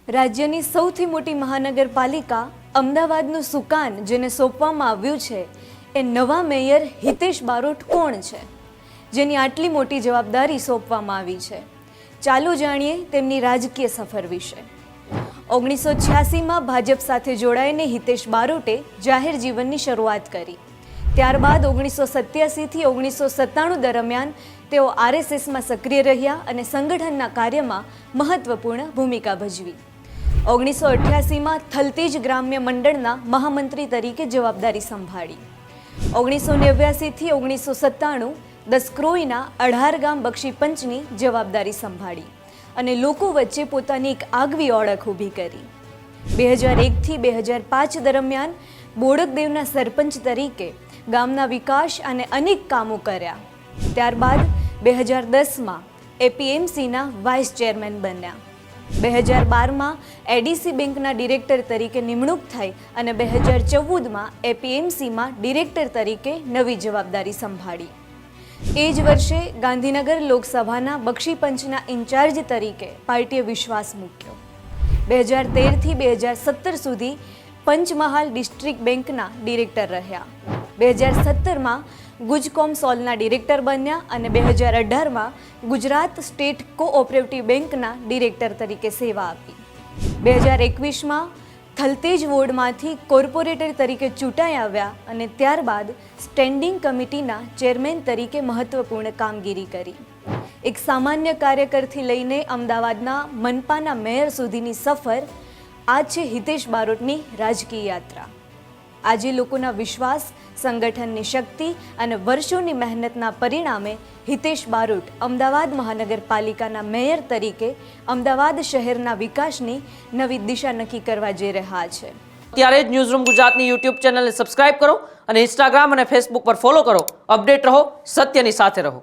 રાજ્યની સૌથી મોટી મહાનગરપાલિકા અમદાવાદનું સુકાન જેને સોંપવામાં આવ્યું છે એ નવા મેયર હિતેશ બારોટ કોણ છે, જેની આટલી મોટી જવાબદારી સોંપવામાં આવી છે? ચાલો જાણીએ તેમની રાજકીય સફર વિશે। 1986માં ભાજપ સાથે જોડાઈને હિતેશ બારોટે જાહેર જીવનની શરૂઆત કરી। ત્યારબાદ 1987થી 1997 દરમિયાન તેઓ આરએસએસમાં સક્રિય રહ્યા અને સંગઠનના કાર્યમાં મહત્વપૂર્ણ ભૂમિકા ભજવી। 1988માં થલતેજ ગ્રામ્ય મંડળના મહામંત્રી તરીકે જવાબદારી સંભાળી। 1989થી 1997 દસક્રોઈના 18 ગામ બક્ષી પંચની જવાબદારી સંભાળી અને લોકો વચ્ચે પોતાની એક આગવી ઓળખ ઊભી કરી। 2001થી 2005 દરમિયાન બોડકદેવના સરપંચ તરીકે ગામના વિકાસ અને અનેક કામો કર્યા। ત્યારબાદ 2010માં એપીએમસીના વાઇસ ચેરમેન બન્યા। 2012માં એડીસી બેંકના ડિરેક્ટર તરીકે નિમણૂક થઈ અને 2014માં એપીએમસીમાં ડિરેક્ટર તરીકે નવી જવાબદારી સંભાળી। એ જ વર્ષે ગાંધીનગર લોકસભાના બક્ષી પંચના ઇન્ચાર્જ તરીકે પાર્ટીએ વિશ્વાસ મૂક્યો। 2013થી 2017 સુધી પંચમહાલ ડિસ્ટ્રિક્ટ બેંકના ડિરેક્ટર રહ્યા। 2017માં ગુજકોમ સોલના ડિરેક્ટર બન્યા અને 2018માં ગુજરાત સ્ટેટ કોઓપરેટિવ બેંકના ડિરેક્ટર તરીકે સેવા આપી। 2021માં થલતેજ વોર્ડમાંથી કોર્પોરેટર તરીકે ચૂંટાઈ આવ્યા અને ત્યારબાદ સ્ટેન્ડિંગ કમિટીના ચેરમેન તરીકે મહત્વપૂર્ણ કામગીરી કરી। એક સામાન્ય કાર્યકરથી લઈને અમદાવાદના મનપાના મેયર સુધીની સફર આ છે હિતેશ બારોટની રાજકીય યાત્રા। આજે લોકોના વિશ્વાસ, સંગઠનની શક્તિ અને વર્ષોની મહેનતના પરિણામે હિતેશ બારોટ અમદાવાદ મહાનગરપાલિકાના મેયર તરીકે અમદાવાદ શહેરના વિકાસની નવી દિશા નક્કી કરવા જઈ રહ્યા છે। ત્યારે જ ન્યૂઝરૂમ ગુજરાતની યુટ્યુબ ચેનલને સબસ્ક્રાઇબ કરો અને ઇન્સ્ટાગ્રામ અને ફેસબુક પર ફોલો કરો। અપડેટ રહો, સત્યની સાથે રહો।